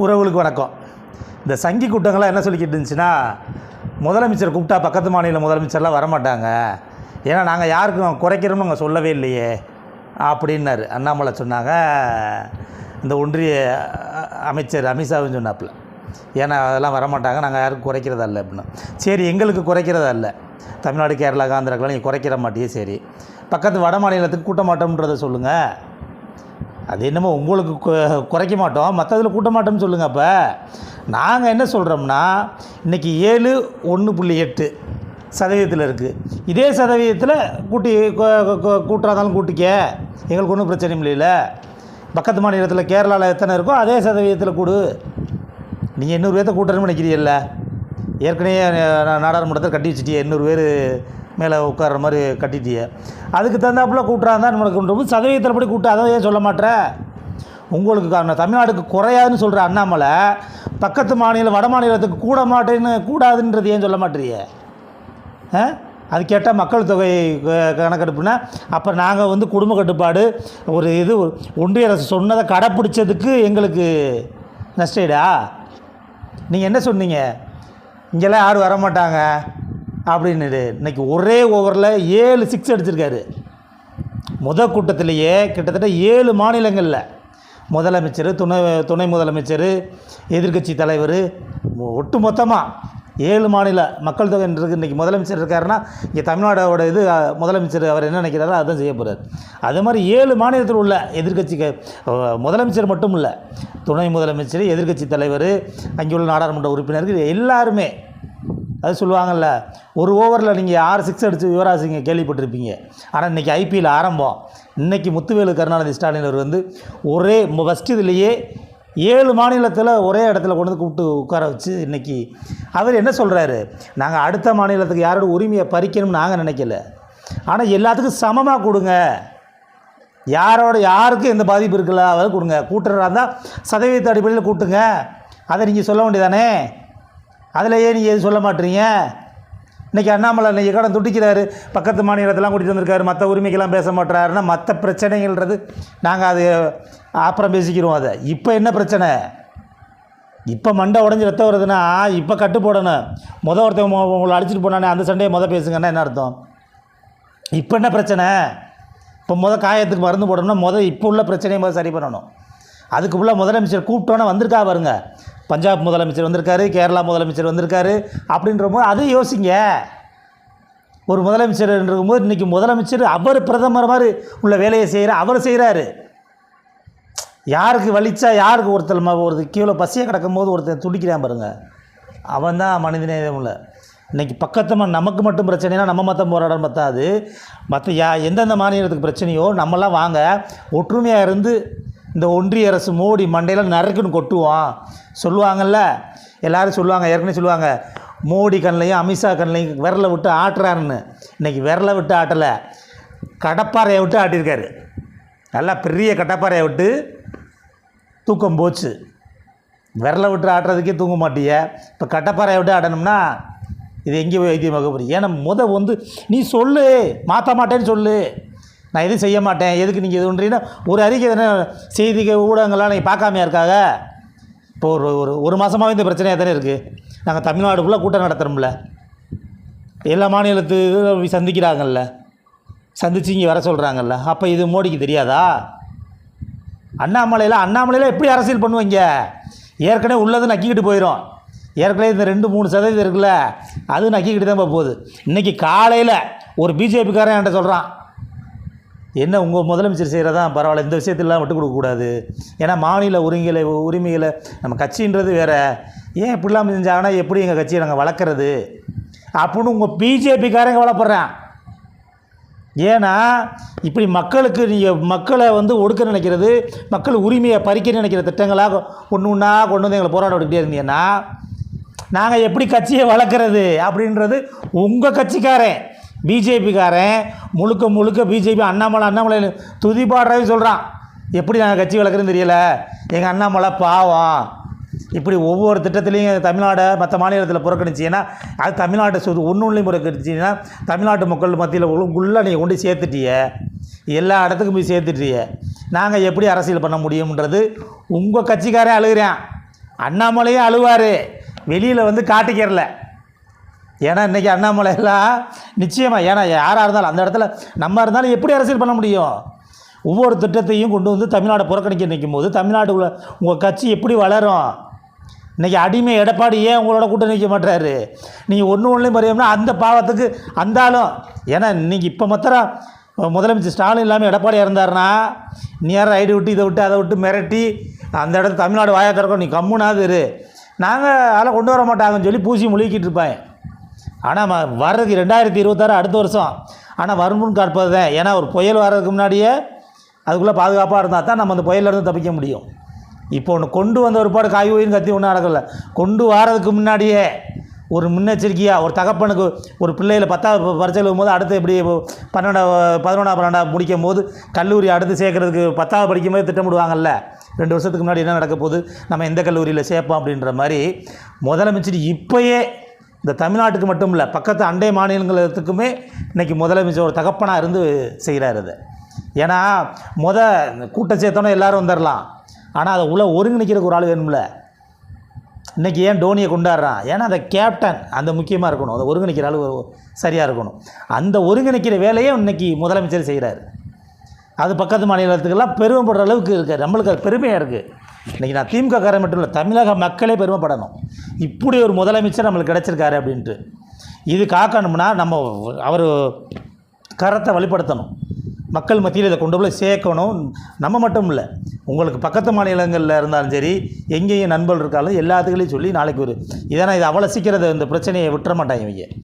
உறவுகளுக்கு வணக்கம். இந்த சங்கி கூட்டங்கள்லாம் என்ன சொல்லிக்கிட்டு இருந்துச்சுன்னா, முதலமைச்சர் கூப்பிட்டா பக்கத்து மாநில முதலமைச்சர்லாம் வரமாட்டாங்க, ஏன்னா நாங்கள் யாருக்கும் குறைக்கிறோம்னு நாங்கள் சொல்லவே இல்லையே அப்படின்னாரு அண்ணாமலை. சொன்னாங்க இந்த ஒன்றிய அமைச்சர் அமித்ஷாவும் சொன்னாப்புல, ஏன்னா அதெல்லாம் வரமாட்டாங்க, நாங்கள் யாருக்கும் குறைக்கிறதா இல்லை அப்படின்னா. சரி, எங்களுக்கு குறைக்கிறதா இல்லை, தமிழ்நாடு கேரளா ஆந்திராக்கெலாம் நீங்கள் குறைக்கிற மாட்டியே, சரி பக்கத்து வட மாநிலத்துக்கு கூட்ட மாட்டோம்ன்றதை சொல்லுங்கள். அது என்னமோ உங்களுக்கு குறைக்க மாட்டோம், மற்றதில் கூட்ட மாட்டோம்னு சொல்லுங்கள். அப்போ நாங்கள் என்ன சொல்கிறோம்னா, இன்றைக்கி 7.8% இருக்குது. இதே சதவீதத்தில் கூட்டுறாதாலும் கூட்டிக்க, எங்களுக்கு ஒன்றும் பிரச்சனையும் இல்லைல்ல. பக்கத்து மாநிலத்தில் கேரளாவில் எத்தனை இருக்கோ அதே சதவீதத்தில் கூடு. நீங்கள் 800 பேர்த்த கூட்டணும்னு நினைக்கிறீல்ல, ஏற்கனவே நாடாளுமன்றத்தில் கட்டி வச்சுட்டியே, 800 பேர் மேலே உட்கார்ற மாதிரி கட்டிட்டியே, அதுக்கு தகுந்தாப்புல கூட்டுறாந்தான் நம்மளுக்கு சதவீதத்தில் படி கூட்ட. அதை ஏன் சொல்ல மாட்டேற? உங்களுக்கு தமிழ்நாடுக்கு குறையாதுன்னு சொல்கிற அண்ணாமலை பக்கத்து மாநிலம் வட மாநிலத்துக்கு கூட மாட்டேன்னு கூடாதுன்றது ஏன் சொல்ல மாட்டேறியே? அது கேட்டால் மக்கள் தொகை கணக்கெடுப்புனா அப்போ நாங்கள் குடும்ப கட்டுப்பாடு ஒரு ஒன்றிய அரசு சொன்னதை கடைப்பிடிச்சதுக்கு எங்களுக்கு நஷ்டேடா? நீங்கள் என்ன சொன்னீங்க, இங்கெல்லாம் யாரும் வரமாட்டாங்க அப்படின்னு. இன்றைக்கி ஒரே ஓவரில் 7 6 அடிச்சிருக்காரு. கூட்டத்திலேயே கிட்டத்தட்ட 7 மாநிலங்களில் முதலமைச்சர், துணை முதலமைச்சர், எதிர்க்கட்சி தலைவர், ஒட்டு மொத்தமாக 7 மாநில மக்கள் தொகை இருக்குது. இன்றைக்கி முதலமைச்சர் இருக்காருன்னா இங்கே தமிழ்நாடோட முதலமைச்சர் அவர் என்ன நினைக்கிறாரோ அதுதான் செய்ய போகிறார். அது மாதிரி 7 மாநிலத்தில் உள்ள எதிர்க்கட்சிக்கு முதலமைச்சர் மட்டும் இல்லை, துணை முதலமைச்சர், எதிர்க்கட்சி தலைவர், அங்கே உள்ள நாடாளுமன்ற உறுப்பினர்கள் எல்லாருமே. அது சொல்லுவாங்கள்ல, ஒரு ஓவரில் நீங்கள் 6 6 அடித்து யுவராஜ் சிங்கை கேள்விப்பட்டிருப்பீங்க. ஆனால் இன்றைக்கி ஐபிஎல் ஆரம்பம். இன்றைக்கி முத்துவேலு கருணாநிதி ஸ்டாலின் அவர் ஒரே ஃபஸ்ட்டு இதுலேயே 7 மாநிலத்தில் ஒரே இடத்துல கொண்டு கூப்பிட்டு உட்கார வச்சு இன்றைக்கி அவர் என்ன சொல்கிறாரு, நாங்கள் அடுத்த மாநிலத்துக்கு யாரோட உரிமையை பறிக்கணும்னு நாங்கள் நினைக்கல, ஆனால் எல்லாத்துக்கும் சமமாக கொடுங்க, யாருக்கும் எந்த பாதிப்பு இருக்குல்ல அதை கொடுங்க, கூட்டுறதா இருந்தால் சதவீத அடிப்படையில் கூட்டுங்க. அதை நீங்கள் சொல்ல வேண்டியதானே? அதில் ஏன் நீங்கள் எது சொல்ல மாட்டீங்க? இன்றைக்கி அண்ணாமலை இன்றைக்கி கடன் துட்டிக்கிறாரு, பக்கத்து மாநிலத்தெல்லாம் கூட்டிகிட்டு வந்திருக்காரு, மற்ற உரிமைக்கெல்லாம் பேச மாட்டுறாருன்னா மற்ற பிரச்சனைகள்ன்றது நாங்கள் அது அப்புறம் பேசிக்கிறோம். அதை இப்போ என்ன பிரச்சனை? இப்போ மண்டை உடஞ்சி ரத்தம் வருதுன்னா இப்போ கட்டு போடணும். ஒருத்தன் உங்களை அடிச்சுட்டு போனானே அந்த சண்டையை பேசுங்கன்னா என்ன அர்த்தம்? இப்போ என்ன பிரச்சனை? இப்போ காயத்துக்கு மருந்து போடணும்னா இப்போ உள்ள பிரச்சனையை சரி பண்ணணும். அதுக்கு ஃபுல்லாக முதலமைச்சர் கூப்பிட்டோன்னே வந்திருக்கா பாருங்க. பஞ்சாப் முதலமைச்சர் வந்திருக்காரு, கேரளா முதலமைச்சர் வந்திருக்காரு. அப்படின்றபோது அதை யோசிங்க. ஒரு முதலமைச்சர் இருக்கும்போது இன்றைக்கி முதலமைச்சர் அவர் பிரதமர் மாதிரி உள்ள வேலையை அவர் செய்கிறாரு. யாருக்கு வலிச்சா யாருக்கு ஒரு கீழே பசியை கிடக்கும் போது ஒருத்தர் துடிக்கிறான் பாருங்க, அவன் தான் மனிதநேயம் இல்லை. இன்றைக்கி பக்கத்தில் நமக்கு மட்டும் பிரச்சனைனா நம்ம மற்ற போராடம் பத்தாது, மற்ற எந்தெந்த மாநிலத்துக்கு பிரச்சனையோ நம்மளாம் வாங்க ஒற்றுமையாக இருந்து இந்த ஒன்றிய அரசு மோடி மண்டையில் நறுக்குன்னு கொட்டுவான் சொல்லுவாங்கள்ல, எல்லோரும் சொல்லுவாங்க, ஏற்கனவே சொல்லுவாங்க, மோடி கண்ணையும் அமித்ஷா கண்ணையும் விரலை விட்டு ஆட்டுறாருன்னு. இன்றைக்கி விரலை விட்டு ஆட்டலை, கடப்பாறையை விட்டு ஆட்டியிருக்காரு. நல்லா பெரிய கடப்பாறையை விட்டு தூக்கம் போச்சு. விரலை விட்டு ஆட்டுறதுக்கே தூங்க மாட்டிய, இப்போ கடப்பாறையை விட்டு ஆட்டணும்னா இது எங்கேயோ வைத்தியமாக போகிறீங்க. ஏன்னா நீ சொல்லு, மாற்ற மாட்டேன்னு சொல்லு, நான் எதுவும் செய்ய மாட்டேன், எதுக்கு நீங்கள் இது ஒன்றீங்கன்னா ஒரு அறிக்கை தானே. செய்தி ஊடகங்கள்லாம் நீங்கள் பார்க்காமையா இருக்காங்க? இப்போ ஒரு மாதமாகவே இந்த பிரச்சனையாக தானே இருக்குது. நாங்கள் தமிழ்நாடு ஃபுல்லாக கூட்டம் நடத்துகிறோம்ல, எல்லா மாநிலத்துக்கு சந்திக்கிறாங்கல்ல, சந்தித்து இங்கே வர சொல்கிறாங்கல்ல, அப்போ இது மோடிக்கு தெரியாதா? அண்ணாமலையில் எப்படி அரசியல் பண்ணுவீங்க? ஏற்கனவே உள்ளது நக்கிக்கிட்டு போயிடும். ஏற்கனவே இந்த 2-3% இருக்குல்ல, அது நக்கிக்கிட்டு தான் போகுது. இன்றைக்கி காலையில் ஒரு பிஜேபிக்காரன் என்கிட்ட சொல்கிறான், என்ன உங்கள் முதலமைச்சர் செய்கிறதா பரவாயில்ல, இந்த விஷயத்திலாம் விட்டு கொடுக்கக்கூடாது, ஏன்னா மாநில உரிமைகளை நம்ம கட்சின்றது வேறு, ஏன் இப்படிலாம் செஞ்சாங்கன்னா எப்படி எங்கள் கட்சியை நாங்கள் வளர்க்குறது அப்படின்னு உங்கள் பிஜேபிக்காரங்க வளர்ப்புறான். ஏன்னா இப்படி மக்களுக்கு நீங்கள் மக்களை ஒடுக்க நினைக்கிறது, மக்கள் உரிமையை பறிக்க நினைக்கிற திட்டங்களாக ஒன்று ஒன்றா கொண்டு வந்து எங்களை போராட விட்டுக்கிட்டே இருந்தீங்கன்னா நாங்கள் எப்படி கட்சியை வளர்க்குறது அப்படின்றது உங்கள் கட்சிக்காரன் பிஜேபிக்காரன் முழுக்க பிஜேபி அண்ணாமலை துதிப்பாடுறவே சொல்கிறான். எப்படி நாங்கள் கட்சி வளர்க்குறதுன்னு தெரியலை, எங்கள் அண்ணாமலை பாவம், இப்படி ஒவ்வொரு திட்டத்துலேயும் தமிழ்நாடை மற்ற மாநிலத்தில் புறக்கணிச்சிங்கன்னா அது தமிழ்நாட்டை ஒன்றுலையும் புறக்கணிச்சிங்கன்னா தமிழ்நாட்டு மக்கள் மத்தியில் உள்ளே நீங்கள் கொண்டு சேர்த்துட்டிய, எல்லா இடத்துக்கும் போய் சேர்த்துட்டிய, நாங்கள் எப்படி அரசியல் பண்ண முடியும்ன்றது உங்கள் கட்சிக்காரன் அழுகிறேன். அண்ணாமலையே அழுவார், வெளியில் வந்து காட்டிக்கிறல. ஏன்னா இன்றைக்கி அண்ணாமலையெல்லாம் நிச்சயமாக, ஏன்னா யாராக இருந்தாலும் அந்த இடத்துல நம்ம இருந்தாலும் எப்படி அரசியல் பண்ண முடியும்? ஒவ்வொரு திட்டத்தையும் கொண்டு வந்து தமிழ்நாடை புறக்கணிக்க நிற்கும் போது தமிழ்நாட்டுக்குள்ளே உங்கள் கட்சி எப்படி வளரும்? இன்றைக்கி அடிமை எடப்பாடி ஏன் உங்களோட கூட்டம் நிற்க மாட்டாரு? நீங்கள் ஒன்றுலையும் மறியோம்னா அந்த பாவத்துக்கு அந்தாலும். ஏன்னா இன்றைக்கி இப்போ மாத்திரம் முதலமைச்சர் ஸ்டாலின் இல்லாமல் எடப்பாடியாக இருந்தாருன்னா நேரம் ஐடி விட்டு இதை விட்டு அதை விட்டு மிரட்டி அந்த இடத்துல தமிழ்நாடு வாயை திறக்கும், நீ கம்முனாது இரு, நாங்கள் அதெல்லாம் கொண்டு வர மாட்டாங்கன்னு சொல்லி பூசி முழுகிக்கிட்டு இருப்பேன். ஆனால் வர்றதுக்கு 2026 அடுத்த வருஷம். ஆனால் வருமுன் காப்பது தான். ஏன்னா ஒரு புயல் வர்றதுக்கு முன்னாடியே அதுக்குள்ளே பாதுகாப்பாக இருந்தால் தான் நம்ம அந்த புயலிருந்து தப்பிக்க முடியும். இப்போ ஒன்று கொண்டு வந்த ஒரு பாடு காய் ஓயின்னு கத்தி ஒன்றும் நடக்கலை. கொண்டு வரதுக்கு முன்னாடியே ஒரு முன்னெச்சரிக்கையாக ஒரு தகப்பனுக்கு ஒரு பிள்ளைகளை 10வது பரீட்சை எழுதும்போது அடுத்து எப்படி 11ஆம் முடிக்கும் போது கல்லூரி அடுத்து சேர்க்கறதுக்கு 10வது படிக்கும்போது திட்டமிடுவாங்கல்ல, 2 வருஷத்துக்கு முன்னாடி என்ன நடக்க போகுது, நம்ம எந்த கல்லூரியில் சேர்ப்போம் அப்படின்ற மாதிரி முதலமைச்சர் இப்போயே இந்த தமிழ்நாட்டுக்கு மட்டும் இல்லை பக்கத்து அண்டை மாநிலங்களுக்குமே இன்றைக்கி முதலமைச்சர் ஒரு தகப்பனாக இருந்து செய்கிறார் அது. ஏன்னா கூட்டம் சேர்த்தோன்னே எல்லோரும் வந்துடலாம், ஆனால் அதை ஒருங்கிணைக்கிறதுக்கு ஒரு ஆள் வேணும்ல. இன்றைக்கி ஏன் டோனியை கொண்டாடுறான்? ஏன்னா அந்த கேப்டன் அந்த முக்கியமாக இருக்கணும், அதை ஒருங்கிணைக்கிற ஆள் சரியாக இருக்கணும். அந்த ஒருங்கிணைக்கிற வேலையை இன்றைக்கி முதலமைச்சர் செய்கிறார். அது பக்கத்து மாநிலத்துக்கெல்லாம் பெருமைப்படுற அளவுக்கு இருக்குது. நம்மளுக்கு அது பெருமையாக இருக்குது. இன்றைக்கி நான் திமுக காரன் மட்டும் இல்லை, தமிழக மக்களே பெருமைப்படணும், இப்படி ஒரு முதலமைச்சர் நம்மளுக்கு கிடச்சிருக்காரு அப்படின்ட்டு. இது காக்கணும்னா நம்ம அவர் கரத்தை வழிபடுத்தணும், மக்கள் மத்தியில் இதை கொண்டு போய் சேர்க்கணும். நம்ம மட்டும் இல்லை, உங்களுக்கு பக்கத்து மாநிலங்களில் இருந்தாலும் சரி, எங்கேயும் நண்பர்கள் இருக்காலும் எல்லாத்துக்களையும் சொல்லி நாளைக்கு ஒரு இதனால் இது அவ்வளோ சீக்கிரம் இந்த பிரச்சனையை விட்டுற மாட்டாங்க இவங்க.